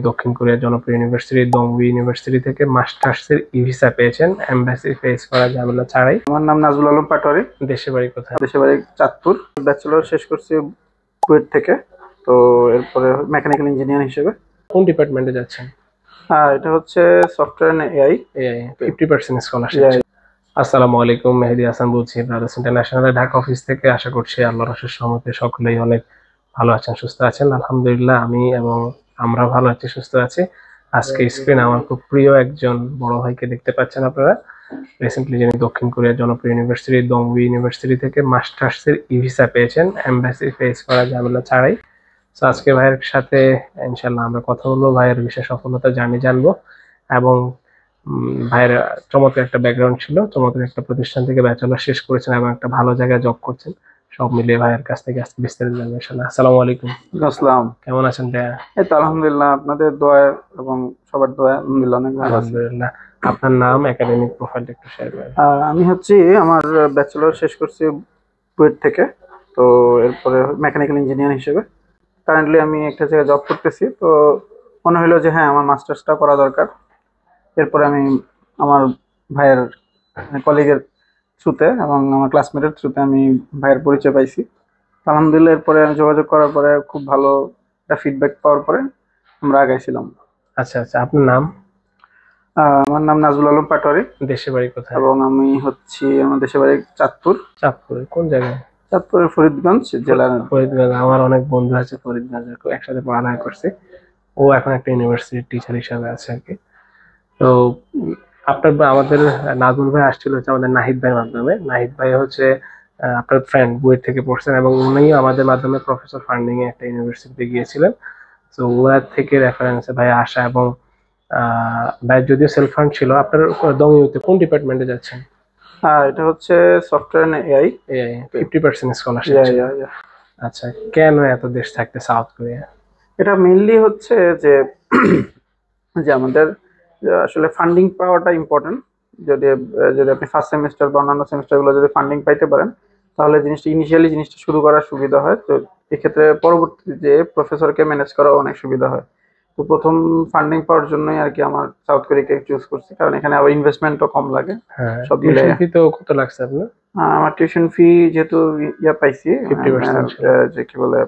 দক্ষিণ কোরিয়ার জনপ্রিয় ইউনিভার্সিটি দংউই ইউনিভার্সিটি থেকে মাস্টার্সের ই-ভিসা পেয়েছেন এমবাসি ফেস করা ঝামেলা ছাড়াই। আমার নাম নাজবুল আলম পাটোয়ারি। দেশে বাড়ি কোথায়? দেশে বাড়ি চাঁদপুর। ব্যাচেলর শেষ করছি বুয়েট থেকে। তো এরপরে মেকানিক্যাল ইঞ্জিনিয়ার হিসেবে। কোন ডিপার্টমেন্টে যাচ্ছেন? এটা হচ্ছে সফটওয়্যার এআই। 50% স্কলারশিপ। আসসালামু আলাইকুম, মেহেদী হাসান বলছি ব্রাদার্স ইন্টারন্যাশনাল ঢাকা অফিস থেকে। আশা করছি আল্লাহর অশেষ রহমতে সকলেই অনেক ভালো আছেন, সুস্থ আছেন। আলহামদুলিল্লাহ আমি এবং আমরা ভালো আছি, সুস্থ আছি। আজকে স্ক্রিনে আমার খুব প্রিয় একজন বড় ভাইকে দেখতে পাচ্ছেন আপনারা। রিসেন্টলি যিনি দক্ষিণ কোরিয়ার জনপ্রিয় ইউনিভার্সিটি দংউই ইউনিভার্সিটি থেকে মাস্টার্সের ই-ভিসা পেয়েছেন এমবাসি ফেস করা ঝামেলা ছাড়াই। তো আজকে ভাইয়ের সাথে ইনশাল্লাহ আমরা কথা বলবো, ভাইয়ের বিশেষ সফলতা জানবো এবং ভাইয়ের চমৎকার একটা ব্যাকগ্রাউন্ড ছিল, চমৎকার একটা প্রতিষ্ঠান থেকে ব্যাচেলর শেষ করেছেন এবং একটা ভালো জায়গায় জব করছেন। সব মিলিয়ে ভাইয়ের কাছ থেকে আজকে বিস্তারিত জানবো ইনশাআল্লাহ। আসসালামু আলাইকুম। আসসালাম। কেমন আছেন ভাইয়া? এই তো আলহামদুলিল্লাহ, আপনাদের দোয়া এবং সবার দোয়া আলহামদুলিল্লাহ অনেক ভালো আছি। আলহামদুলিল্লাহ। আপনার নাম, একাডেমিক প্রোফাইলটা একটু শেয়ার করেন। আমি হচ্ছে আমার ব্যাচেলর শেষ করছি বুয়েট থেকে। তো এরপরে মেকানিক্যাল ইঞ্জিনিয়ার হিসেবে কারেন্টলি আমি একটা জায়গায় জব করতেছি। তো মনে হলো যে হ্যাঁ, আমার মাস্টার্সটা করা দরকার। এরপরে আমি আমার ভাইয়ের কলিগের থ্রুতে এবং আমার ক্লাসমেটের থ্রুতে আমি ভাইয়ের পরিচয় পাইছি। আলহামদুলিল্লাহ এরপরে আমি যোগাযোগ করার পরে খুব ভালো একটা ফিডব্যাক পাওয়ার পরে আমরা আগাইছিলাম। আচ্ছা আচ্ছা, আপনার নাম? আমার নাম নাজবুল আলম পাটোয়ারি। দেশে বাড়ি কোথায়? এবং আমি হচ্ছি, আমার দেশের বাড়ি চাঁদপুর। চাঁদপুর কোন জায়গায়? চাঁদপুরের ফরিদগঞ্জ জেলার। ফরিদগঞ্জ। আমার অনেক বন্ধু আছে ফরিদগঞ্জে, একসাথে পড়ালেখা করছে। ও এখন একটা ইউনিভার্সিটির টিচার হিসাবে আছে আর কি। তো আপনার আমাদের নাজমুল ভাই আসছিল হচ্ছে আমাদের নাহিদ ভাইয়ের মাধ্যমে। নাহিদ ভাই হচ্ছে আপনার ফ্রেন্ড, বুয়েট থেকে পড়ছেন এবং উনিও আমাদের মাধ্যমে প্রফেসর ফান্ডিং এ একটা ইউনিভার্সিটিতে গিয়েছিলেন। তো ওরা থেকে রেফারেন্সে ভাই আসা এবং ভাই যদিও সেলফ ফান্ড ছিল। আপনার দংইউতে কোন ডিপার্টমেন্টে যাচ্ছেন? এটা হচ্ছে সফটওয়্যার এআই। 50% স্কলারশিপ। আচ্ছা, কেন এত দেশ থাকতে সাউথ কোরিয়া? এটা মেইনলি হচ্ছে যে যে আমাদের আসলে ফান্ডিং পাওয়াটা ইম্পর্টেন্ট। যদি যদি আপনি ফার্স্ট সেমিস্টার বা অন্যান্য সেমিস্টারগুলো যদি ফান্ডিং পাইতে পারেন, তাহলে জিনিসটা ইনিশিয়ালি জিনিসটা শুরু করার সুবিধা হয়। তো এক্ষেত্রে পরবর্তীতে যে প্রফেসরকে ম্যানেজ করা অনেক সুবিধা হয়। তো প্রথম ফান্ডিং পাওয়ার জন্যই আর কি আমার সাউথ কোরিয়াকে চুজ করছি, কারণ এখানে আবার ইনভেস্টমেন্টও কম লাগে। হ্যাঁ, সব মিলে ফি তো কত লাগছে আপনার? আমার টিউশন ফি যেহেতু পাইছি 50% যে কি বলে,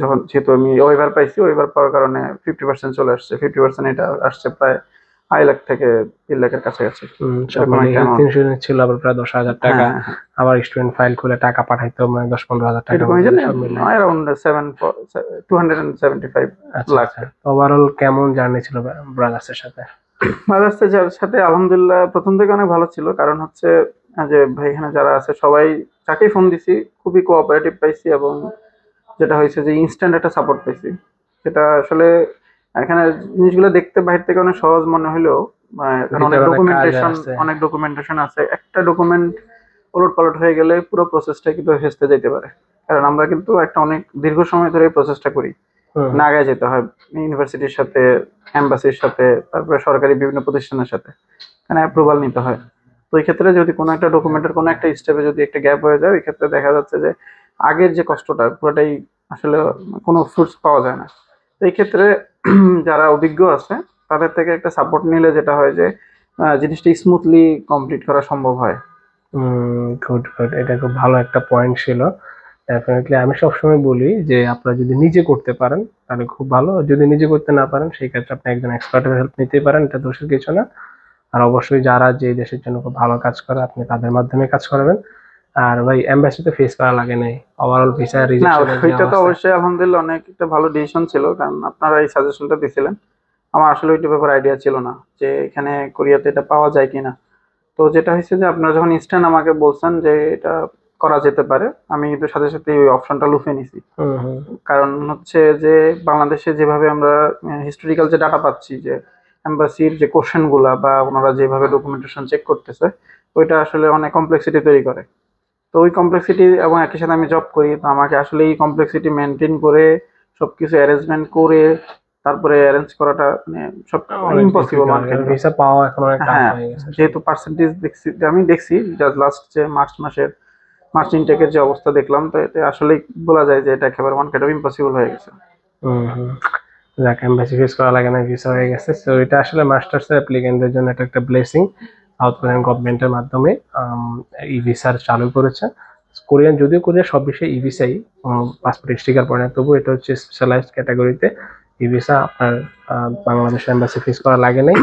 যখন যেহেতু আমি ওয়েভার পাইছি, ওয়েভার পাওয়ার কারণে 50% চলে আসছে। 50% এটা আসছে প্রায় 2.5 লাখ থেকে 3 লাখের কাছাকাছি। হেলথ ইন্স্যুরেন্স ছিল আবার প্রায় 10,000 টাকা। আবার স্টুডেন্ট ফাইল খুলে টাকা পাঠাইতে মানে 10-15 হাজার টাকা অ্যারাউন্ড 275 লাখ। ওভারঅল কেমন জার্নি ছিল ব্রাদার্সের সাথে? ব্রাদার্সের সাথে আলহামদুলিল্লাহ প্রথম থেকে অনেক ভালো ছিল, কারণ হচ্ছে যে ভাই এখানে যারা আছে সবাই, যাকেই ফোন দিছি খুবই কোঅপারেটিভ পাইছি এবং যেটা হয়েছে যে ইনস্ট্যান্ট একটা সাপোর্ট পাইছি। সেটা আসলে এখানে জিনিসগুলো দেখতে বাইরে থেকে অনেক সহজ মনে হলেও অনেক ডকুমেন্টেশন আছে। একটা ডকুমেন্ট ওলট পালট হয়ে গেলে পুরো প্রসেসটা কিন্তু ভেস্তে যেতে পারে। কারণ আমরা কিন্তু একটা অনেক দীর্ঘ সময় ধরে এই প্রসেসটা করি, নাগায় যেতে হয় ইউনিভার্সিটির সাথে, এম্বাসির সাথে, তারপরে সরকারি বিভিন্ন প্রতিষ্ঠানের সাথে, এখানে অ্যাপ্রুভাল নিতে হয়। তো এই ক্ষেত্রে যদি কোনো একটা ডকুমেন্টের কোনো একটা স্টেপে যদি একটা গ্যাপ হয়ে যায়, ওই ক্ষেত্রে দেখা যাচ্ছে যে আগের যে কষ্টটা পুরোটাই আসলে কোনো ফ্রুটস পাওয়া যায় না। তো এই ক্ষেত্রে যারা অভিজ্ঞ আছে তাদের থেকে একটা সাপোর্ট নিলে যেটা হয় যে জিনিসটা স্মুথলি কমপ্লিট করা সম্ভব হয়। গুড গুড, এটা খুব ভালো একটা পয়েন্ট ছিল। ডেফিনেটলি আমি সবসময় বলি যে আপনারা যদি নিজে করতে পারেন তাহলে খুব ভালো, যদি নিজে করতে না পারেন সেই ক্ষেত্রে আপনি একজন এক্সপার্টের হেল্প নিতেই পারেন, এটা দোষের কিছু না। আর অবশ্যই যারা যে দেশের জন্য খুব ভালো কাজ করে আপনি তাদের মাধ্যমে কাজ করাবেন। আর ভাই এমবাসিতে ফেস করা লাগে নাই, ওভারঅল ভিসা রিজেকশন? ওইটা তো অবশ্যই আলহামদুলিল্লাহ অনেক একটা ভালো ডিসিশন ছিল, কারণ আপনারা এই সাজেশনটা দিয়েছিলেন। আমার আসলে ওইটা ব্যাপারে আইডিয়া ছিল না যে এখানে কোরিয়াতে এটা পাওয়া যায় কিনা। তো যেটা হয়েছে যে আপনারা যখন ইনস্ট্যান্ট আমাকে বলছেন যে এটা করা যেতে পারে, আমি কিন্তু সাথে সাথে ওই অপশনটা লুফে নিছি। কারণ হচ্ছে যে বাংলাদেশে যেভাবে আমরা হিস্টোরিক্যাল যে ডাটা পাচ্ছি, যে এম্বাসির যে কোশ্চেন গুলা বা ওনারা যেভাবে ডকুমেন্টেশন চেক করতেছে, ওইটা আসলে অনেক কমপ্লেক্সিটি তৈরি করে। তো ওই কমপ্লেক্সিটি, এবং একই সাথে আমি জব করি, তো আমাকে আসলে এই কমপ্লেক্সিটি মেনটেন করে সবকিছু অ্যারেঞ্জমেন্ট করে তারপরে অ্যারেঞ্জ করাটা মানে সব ইম্পসিবল। ভিসা পাওয়া এখন অনেক টাফ হয়ে গেছে। যেহেতু পার্সেন্টেজ আমি দেখছি লাস্ট যে মার্চ ইনটেকের যে অবস্থা দেখলাম, তো এতে আসলে বলা যায় যে এটা একেবারে ওয়ান কাইন্ড অফ ইম্পসিবল হয়ে গেছে। যাকে এমবাসি ফেস করা লাগে না, ভিসা হয়ে গেছে। সো এটা আসলে মাস্টার্স অ্যাপ্লিকেন্টদের জন্য এটা একটা ব্লেসিং। সাউথ কোরিয়ান গভর্নমেন্টের মাধ্যমে ই ভিসার চালু করেছে। কোরিয়ান, যদিও কোরিয়া সব বিষয়ে ই ভিসাই, পাসপোর্ট স্টিকার পড়ে না, তবু এটা হচ্ছে স্পেশালাইজড ক্যাটাগরিতে ই ভিসা। আপনার বাংলাদেশ এম্বাসি ফেস করা লাগে নাই।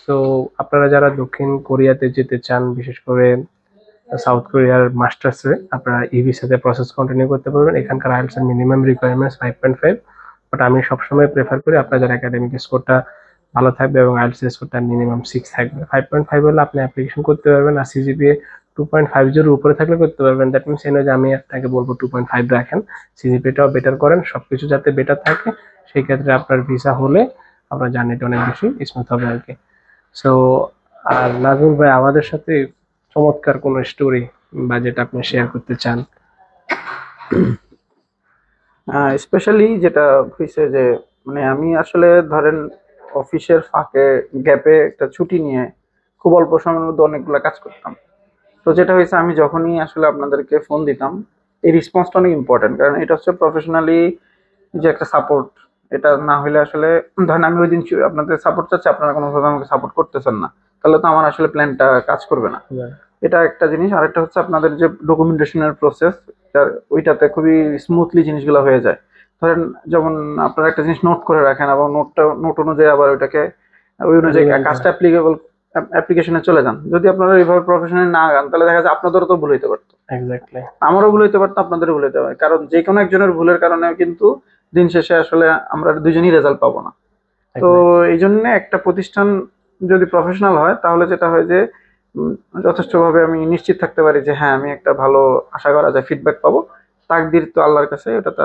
সো আপনারা যারা দক্ষিণ কোরিয়াতে যেতে চান, বিশেষ করে সাউথ কোরিয়ার মাস্টার্সে, আপনারা ই ভিসাতে প্রসেস কন্টিনিউ করতে পারবেন। এখানকার আইএলটিএস এর মিনিমাম রিকোয়ারমেন্টস 5.5, বাট আমি সবসময় প্রেফার করি আপনাদের একাডেমিক স্কোরটা ভালো থাকবে এবং আইএলটিএস স্কোরটা মিনিমাম 6 থাকবে। 5.5 হলে আপনি অ্যাপ্লিকেশন করতে পারবেন, আর সিজিপিএ 2.50 উপরে থাকলে করতে পারবেন। দ্যাট মিনস এই নয় যে আমি আপনাকে বলবো 2.5 রাখেন, সিজিপিএটাও বেটার করেন, সবকিছু যাতে বেটার থাকে। সেই ক্ষেত্রে আপনার ভিসা হলে আপনার জার্নিটা অনেক বেশি স্মুথ হবে আর কি। সো আর নাজমুল ভাই, আমাদের সাথে চমৎকার কোনো স্টোরি বা যেটা আপনি শেয়ার করতে চান? স্পেশালি যেটা হয়েছে যে মানে আমি আসলে ধরেন অফিসের ফাঁকে গ্যাপে একটা ছুটি নিয়ে খুব অল্প সময়ের মধ্যে অনেকগুলো কাজ করতাম। তো যেটা হয়েছে, আমি যখনই আসলে আপনাদেরকে ফোন দিতাম, এই রেসপন্সটা অনেক ইম্পর্টেন্ট, কারণ এটা হচ্ছে প্রফেশনালি যে একটা সাপোর্ট। এটা না হলে আসলে ধরেন আমি ওই দিন আপনাদের সাপোর্ট চাচ্ছি, আপনারা কোনোভাবে আমাকে সাপোর্ট করতেছেন না, তাহলে তো আমার আসলে প্ল্যানটা কাজ করবে না। এটা একটা জিনিস। আরেকটা হচ্ছে আপনাদের যে ডকুমেন্টেশনের প্রসেস, ওইটাতে খুবই স্মুথলি জিনিসগুলো হয়ে যায়। ধরেন যেমন আপনারা একটা জিনিস নোট করে রাখেন এবং নোট অনুযায়ী আবার ওইটাকে ওই অনুযায়ী কাজটা অ্যাপ্লিকেশনে চলে যান। যদি আপনারা এইভাবে প্রফেশনালি না গান, তাহলে দেখা যায় আপনাদেরও তো ভুল হইতে পারতো, এক্স্যাক্টলি আমারও ভুল হইতে পারতো, আপনাদেরও ভুল হইতে পারে। কারণ যে কোনো একজনের ভুলের কারণে কিন্তু দিন শেষে আসলে আমরা দুজনই রেজাল্ট পাবো না। তো এই জন্য একটা প্রতিষ্ঠান যদি প্রফেশনাল হয়, তাহলে যেটা হয় যে যথেষ্টভাবে আমি নিশ্চিত থাকতে পারি যে হ্যাঁ, আমি একটা ভালো আশা করা যায় ফিডব্যাক পাবো। তাকদির তো আল্লাহর কাছে, ওটা তো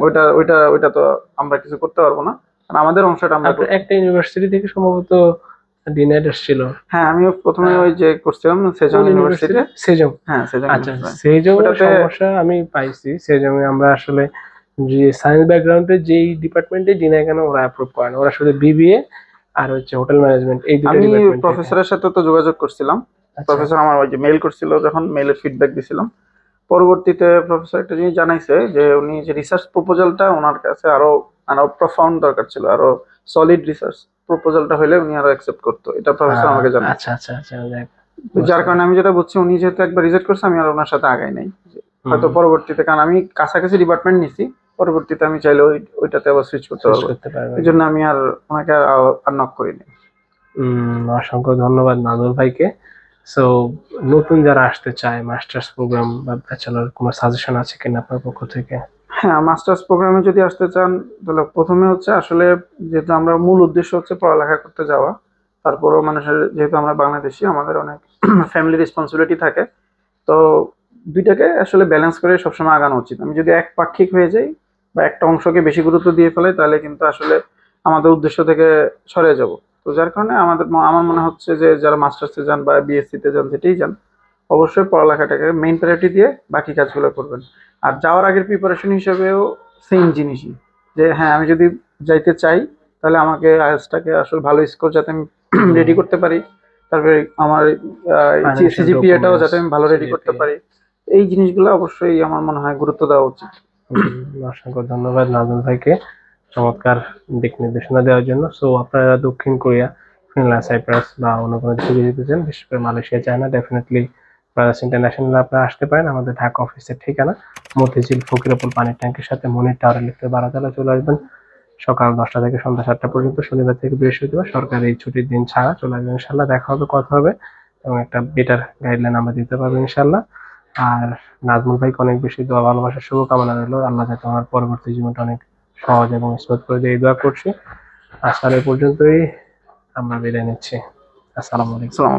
ওইটা ওইটা ওইটা তো আমরা কিছু করতে পারবো না, কারণ আমাদের অংশটা আমরা একটা ইউনিভার্সিটি থেকে সম্ভবত ডিনাইট এসেছিল। হ্যাঁ, আমি প্রথমে ওই যে করছিলাম সেজং ইউনিভার্সিটি, সেজং। হ্যাঁ সেজং। আচ্ছা, সেজং এর সমস্যা আমি পাইছি। সেজং এ আমরা আসলে যে সায়েন্স ব্যাকগ্রাউন্ডে যেই ডিপার্টমেন্টে ডিনাই কেন ওরা অ্যাপ্রুভ করে না, ওরা শুধু বিবিএ আর হচ্ছে হোটেল ম্যানেজমেন্ট, এই দুটো ডিপার্টমেন্ট। আমি প্রফেসরের সাথে তো যোগাযোগ করছিলাম, প্রফেসর আমার ওই যে মেইল করছিল, যখন মেইলের ফিডব্যাক দিছিলাম, পরবর্তীতে প্রফেসর একটা জিনিস জানাইছে যে উনি যে রিসার্চ প্রপোজালটা ওনার কাছে আরো আরো প্রফাউন্ড দরকার ছিল, আরো সলিড রিসার্চ প্রপোজালটা হলে উনি আরো অ্যাকসেপ্ট করতো, এটা প্রফেসর আমাকে জানায়। আচ্ছা আচ্ছা আচ্ছা, যার কারণে আমি যেটা বুঝছি, উনি যেহেতু একবার রিজেক্ট করছে, আমি আর ওনার সাথে আগাই নাই। হয়তো পরবর্তীতে, কারণ আমি কাছাকাছি ডিপার্টমেন্ট নিছি, পরবর্তীতে আমি চাইলে ওইটাতে আবার সুইচ করতে পারবো, এই জন্য আমি আর ওনাকে আর নক করিনি। অসংখ্য ধন্যবাদ নাজুল ভাইকে। সো নতুন যারা আসতে চায় মাস্টার্স প্রোগ্রাম বা ব্যাচেলর, কোনো সাজেশন আছে কিনা আপনার পক্ষ থেকে? হ্যাঁ, মাস্টার্স প্রোগ্রামে যদি আসতে চান, তাহলে প্রথমে হচ্ছে আসলে যেহেতু আমরা মূল উদ্দেশ্য হচ্ছে পড়ালেখা করতে যাওয়া, তারপরেও মানুষের যেহেতু আমরা বাংলাদেশি, আমাদের অনেক ফ্যামিলি রেসপন্সিবিলিটি থাকে। তো দুইটাকে আসলে ব্যালেন্স করে সবসময় আগানো উচিত। আমি যদি একপাক্ষিক হয়ে যাই বা একটা অংশকে বেশি গুরুত্ব দিয়ে ফেলাই, তাহলে কিন্তু আসলে আমাদের উদ্দেশ্য থেকে সরে যাব। তো যার কারণে আমার মনে হচ্ছে যে যারা মাস্টার্সে যান বা বিএসসি তে যান, যেটাই যান, অবশ্যই পড়ালেখাটাকে মেইন প্রায়োরিটি দিয়ে বাকি কাজগুলো করবেন। আর যাওয়ার আগের প্রিপারেশন হিসেবেও সেম জিনিসই, যে হ্যাঁ, আমি যদি যাইতে চাই, তাহলে আমাকে আইএলটিএসটাকে আসলে ভালো স্কোর যাতে আমি রেডি করতে পারি, তারপরে আমার সিজিপিএটাও যাতে আমি ভালো রেডি করতে পারি, এই জিনিসগুলো অবশ্যই আমার মনে হয় গুরুত্ব দেওয়া উচিত। অসংখ্য ধন্যবাদ নাজমুল ভাইকে চমৎকার দিক নির্দেশনা দেওয়ার জন্য। সো আপনারা দক্ষিণ কোরিয়া, ফিনল্যান্ড, সাইপ্রাস বা অন্য কোনো দেশে যেতে চান, বিশেষ করে Malaysia, China, definitely brothers international আপনারা আসতে পারেন। আমাদের ঢাকা অফিসের ঠিকানা মতিঝিল ফকিরাপুল পানির ট্যাঙ্কের সাথে মনির টাওয়ারের লিফটে 12তলা। চলে আসবেন সকাল 10টা থেকে সন্ধ্যা 7টা পর্যন্ত, শনিবার থেকে বৃহস্পতিবার, সরকারি ছুটির দিন ছাড়া চলে আসবেন ইনশাল্লাহ। দেখা হবে, কথা হবে এবং একটা বেটার গাইডলাইন আমরা দিতে পারবো ইনশাল্লাহ। আর নাজমুল ভাইকে অনেক বেশি দোয়া ভালোবাসার শুভকামনা রইল, আল্লাহ যাতে আমার পরবর্তী জীবনটা অনেক সহজ এবং স্মুথ করে দিয়ে দোয়া করছি। আজকাল এই পর্যন্তই, আমরা বিদায় নিচ্ছি। আসসালামু আলাইকুম।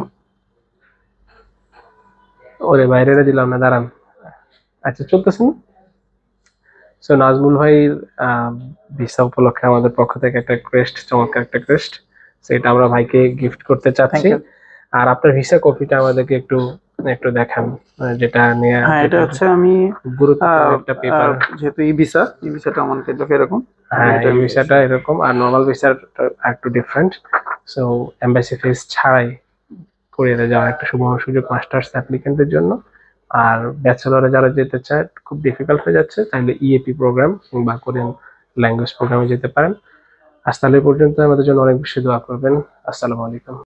ওরে বাইরে দিলাম না, দাঁড়ান। আচ্ছা, চলতেছেন। সো নাজমুল ভাইয়ের ভিসা উপলক্ষে আমাদের পক্ষ থেকে একটা ক্রেস্ট, চমৎকার একটা ক্রেস্ট, সেটা আমরা ভাইকে গিফট করতে চাচ্ছি। আর আপনার ভিসা কপিটা আমাদেরকে একটু একটু দেখান, যেটা নিয়ে। হ্যাঁ, এটা হচ্ছে আমি গুরুত্বপূর্ণ একটা পেপার, যেহেতু ই ভিসাটা আমাকে এরকম। হ্যাঁ, এই ভিসাটা এরকম, আর নরমাল ভিসাটা একটু ডিফারেন্ট। সো এমবাসি ফিস ছাড়াই কোরিয়াতে যাওয়ার একটা সুবর্ণ সুযোগ মাস্টার্স অ্যাপ্লিকেন্টদের জন্য। আর ব্যাচেলরে যারা যেতে চায়, খুব ডিফিকাল্ট হয়ে যাচ্ছে, তাহলে ইএপি প্রোগ্রাম কিংবা কোরিয়ান ল্যাঙ্গুয়েজ প্রোগ্রামে যেতে পারেন। আজ তাহলে এই পর্যন্ত, আমাদের জন্য অনেক বেশি দোয়া করবেন। আসসালামু আলাইকুম।